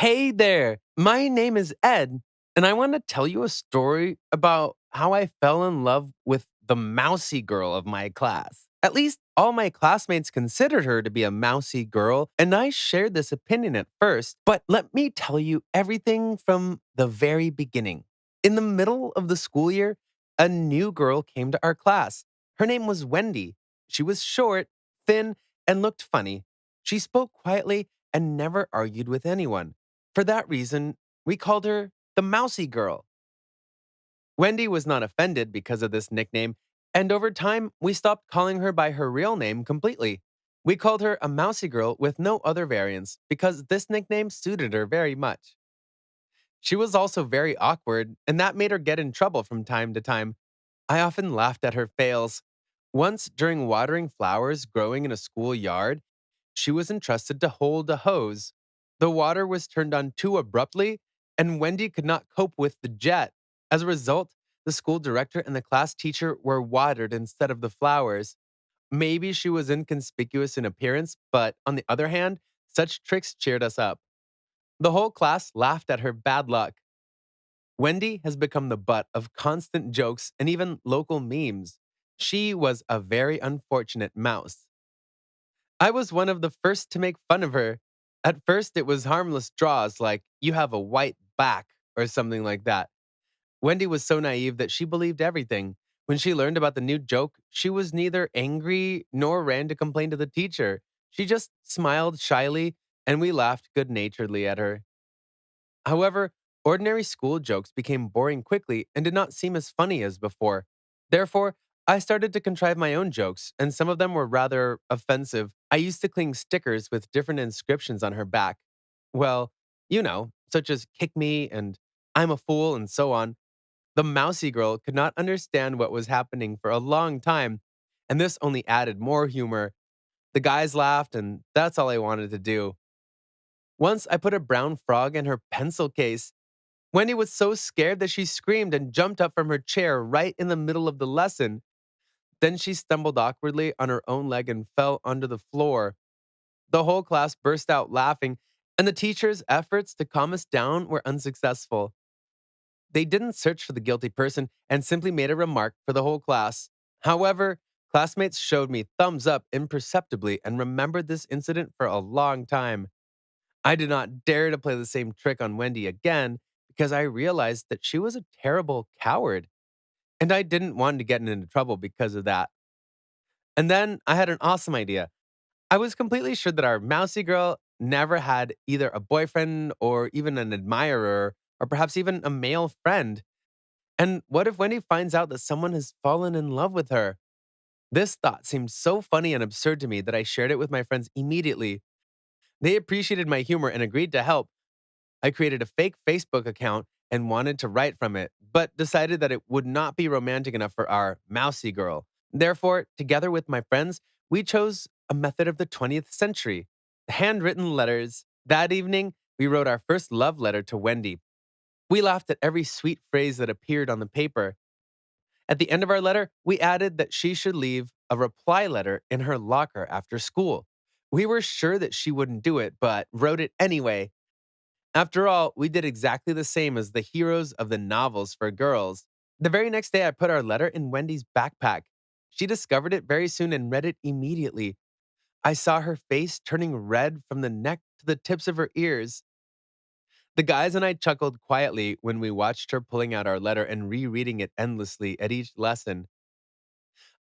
Hey there, my name is Ed, and I want to tell you a story about how I fell in love with the mousy girl of my class. At least all my classmates considered her to be a mousy girl, and I shared this opinion at first, but let me tell you everything from the very beginning. In the middle of the school year, a new girl came to our class. Her name was Wendy. She was short, thin, and looked funny. She spoke quietly and never argued with anyone. For that reason, we called her the Mousy Girl. Wendy was not offended because of this nickname, and over time, we stopped calling her by her real name completely. We called her a Mousy Girl with no other variants because this nickname suited her very much. She was also very awkward, and that made her get in trouble from time to time. I often laughed at her fails. Once, during watering flowers growing in a school yard, she was entrusted to hold a hose. The water was turned on too abruptly, and Wendy could not cope with the jet. As a result, the school director and the class teacher were watered instead of the flowers. Maybe she was inconspicuous in appearance, but on the other hand, such tricks cheered us up. The whole class laughed at her bad luck. Wendy has become the butt of constant jokes and even local memes. She was a very unfortunate mouse. I was one of the first to make fun of her. At first, it was harmless draws like, you have a white back, or something like that. Wendy was so naive that she believed everything. When she learned about the new joke, she was neither angry nor ran to complain to the teacher. She just smiled shyly, and we laughed good naturedly at her. However, ordinary school jokes became boring quickly and did not seem as funny as before. Therefore, I started to contrive my own jokes, and some of them were rather offensive. I used to cling stickers with different inscriptions on her back. Well, such as kick me and I'm a fool and so on. The mousy girl could not understand what was happening for a long time, and this only added more humor. The guys laughed, and that's all I wanted to do. Once I put a brown frog in her pencil case. Wendy was so scared that she screamed and jumped up from her chair right in the middle of the lesson. Then she stumbled awkwardly on her own leg and fell onto the floor. The whole class burst out laughing, and the teacher's efforts to calm us down were unsuccessful. They didn't search for the guilty person and simply made a remark for the whole class. However, classmates showed me thumbs up imperceptibly and remembered this incident for a long time. I did not dare to play the same trick on Wendy again because I realized that she was a terrible coward, and I didn't want to get into trouble because of that. And then I had an awesome idea. I was completely sure that our mousy girl never had either a boyfriend or even an admirer or perhaps even a male friend. And what if Wendy finds out that someone has fallen in love with her? This thought seemed so funny and absurd to me that I shared it with my friends immediately. They appreciated my humor and agreed to help. I created a fake Facebook account and wanted to write from it, but decided that it would not be romantic enough for our mousy girl. Therefore, together with my friends, we chose a method of the 20th century handwritten letters. That evening, we wrote our first love letter to Wendy. We laughed at every sweet phrase that appeared on the paper. At the end of our letter, we added that she should leave a reply letter in her locker after school. We were sure that she wouldn't do it, but wrote it anyway. After all, we did exactly the same as the heroes of the novels for girls. The very next day, I put our letter in Wendy's backpack. She discovered it very soon and read it immediately. I saw her face turning red from the neck to the tips of her ears. The guys and I chuckled quietly when we watched her pulling out our letter and rereading it endlessly at each lesson.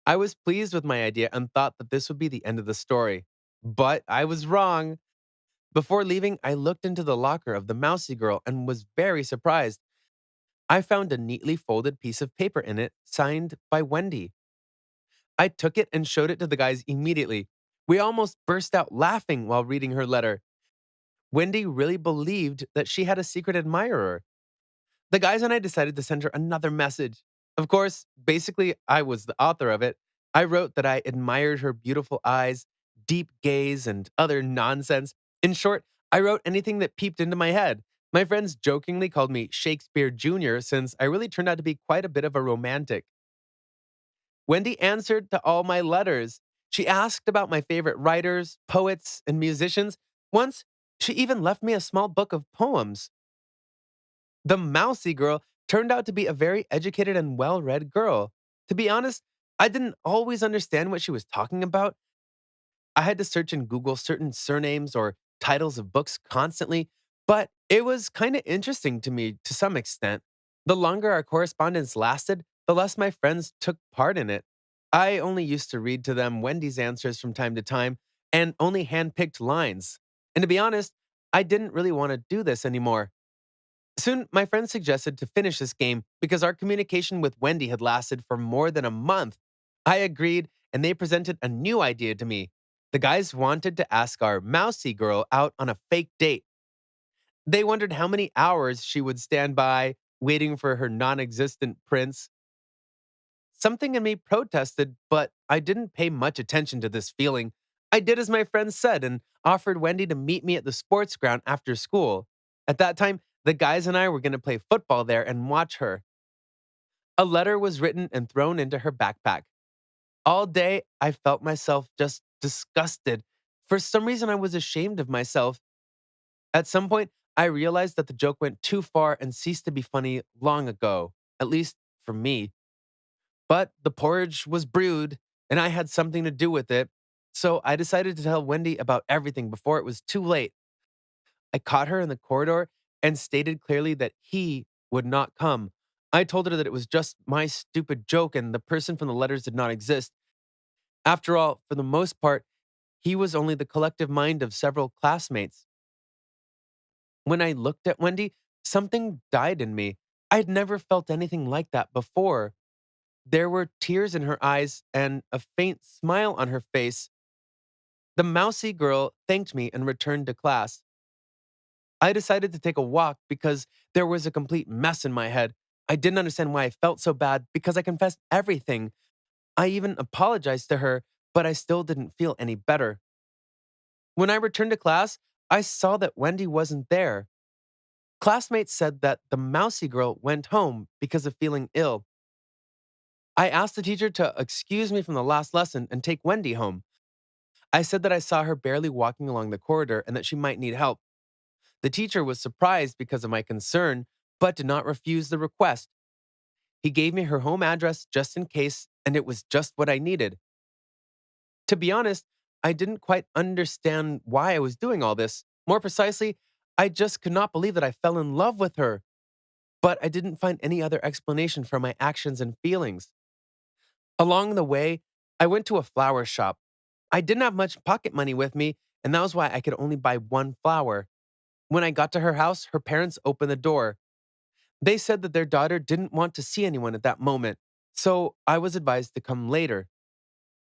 I was pleased with my idea and thought that this would be the end of the story. But I was wrong. Before leaving, I looked into the locker of the mousy girl and was very surprised. I found a neatly folded piece of paper in it, signed by Wendy. I took it and showed it to the guys immediately. We almost burst out laughing while reading her letter. Wendy really believed that she had a secret admirer. The guys and I decided to send her another message. Of course, basically, I was the author of it. I wrote that I admired her beautiful eyes, deep gaze, and other nonsense. In short, I wrote anything that peeped into my head. My friends jokingly called me Shakespeare Jr. since I really turned out to be quite a bit of a romantic. Wendy answered to all my letters. She asked about my favorite writers, poets, and musicians. Once, She even left me a small book of poems. The mousy girl turned out to be a very educated and well read girl. To be honest, I didn't always understand what she was talking about. I had to search in Google certain surnames or titles of books constantly, but it was kind of interesting to me to some extent. The longer our correspondence lasted, the less my friends took part in it. I only used to read to them Wendy's answers from time to time and only handpicked lines. And to be honest, I didn't really want to do this anymore. Soon, my friend suggested to finish this game because our communication with Wendy had lasted for more than a month. I agreed, and they presented a new idea to me. The guys wanted to ask our mousy girl out on a fake date. They wondered how many hours she would stand by, waiting for her non existent prince. Something in me protested, but I didn't pay much attention to this feeling. I did as my friend said and offered Wendy to meet me at the sports ground after school. At that time, the guys and I were going to play football there and watch her. A letter was written and thrown into her backpack. All day, I felt myself just disgusted. For some reason, I was ashamed of myself. At some point, I realized that the joke went too far and ceased to be funny long ago, at least for me. But the porridge was brewed, and I had something to do with it. So I decided to tell Wendy about everything before it was too late. I caught her in the corridor and stated clearly that he would not come. I told her that it was just my stupid joke and the person from the letters did not exist. After all, for the most part, he was only the collective mind of several classmates. When I looked at Wendy, something died in me. I had never felt anything like that before. There were tears in her eyes and a faint smile on her face. The mousy girl thanked me and returned to class. I decided to take a walk because there was a complete mess in my head. I didn't understand why I felt so bad because I confessed everything. I even apologized to her, but I still didn't feel any better. When I returned to class, I saw that Wendy wasn't there. Classmates said that the mousy girl went home because of feeling ill. I asked the teacher to excuse me from the last lesson and take Wendy home. I said that I saw her barely walking along the corridor and that she might need help. The teacher was surprised because of my concern, but did not refuse the request. He gave me her home address just in case, and it was just what I needed. To be honest, I didn't quite understand why I was doing all this. More precisely, I just could not believe that I fell in love with her, but I didn't find any other explanation for my actions and feelings. Along the way, I went to a flower shop. I didn't have much pocket money with me, and that was why I could only buy one flower. When I got to her house, her parents opened the door. They said that their daughter didn't want to see anyone at that moment, so I was advised to come later.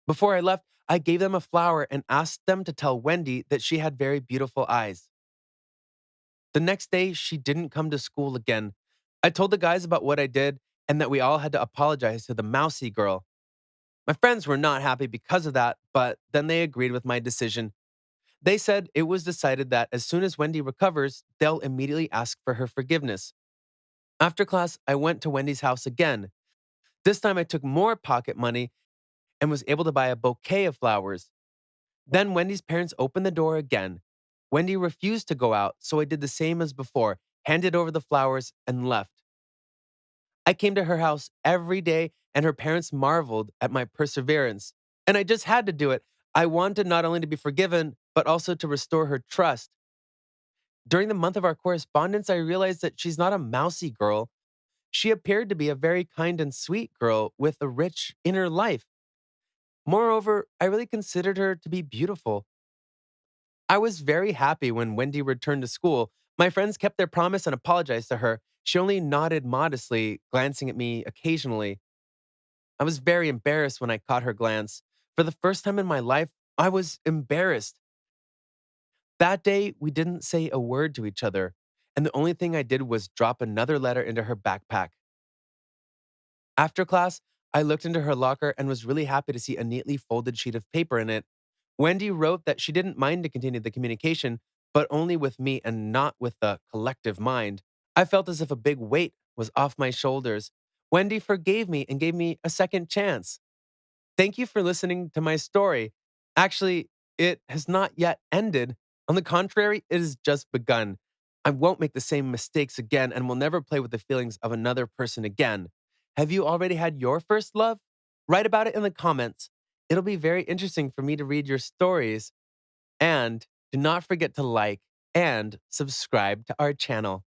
Before I left, I gave them a flower and asked them to tell Wendy that she had very beautiful eyes. The next day, she didn't come to school again. I told the guys about what I did and that we all had to apologize to the mousy girl. My friends were not happy because of that, but then they agreed with my decision. They said it was decided that as soon as Wendy recovers, they'll immediately ask for her forgiveness. After class, I went to Wendy's house again. This time I took more pocket money and was able to buy a bouquet of flowers. Then Wendy's parents opened the door again. Wendy refused to go out, so I did the same as before, handed over the flowers, and left. I came to her house every day, and her parents marveled at my perseverance. And I just had to do it. I wanted not only to be forgiven, but also to restore her trust. During the month of our correspondence, I realized that she's not a mousy girl. She appeared to be a very kind and sweet girl with a rich inner life. Moreover, I really considered her to be beautiful. I was very happy when Wendy returned to school. My friends kept their promise and apologized to her. She only nodded modestly, glancing at me occasionally. I was very embarrassed when I caught her glance. For the first time in my life, I was embarrassed. That day, we didn't say a word to each other, and the only thing I did was drop another letter into her backpack. After class, I looked into her locker and was really happy to see a neatly folded sheet of paper in it. Wendy wrote that she didn't mind to continue the communication, but only with me and not with the collective mind. I felt as if a big weight was off my shoulders. Wendy forgave me and gave me a second chance. Thank you for listening to my story. Actually, it has not yet ended. On the contrary, it has just begun. I won't make the same mistakes again and will never play with the feelings of another person again. Have you already had your first love? Write about it in the comments. It'll be very interesting for me to read your stories. And do not forget to like and subscribe to our channel.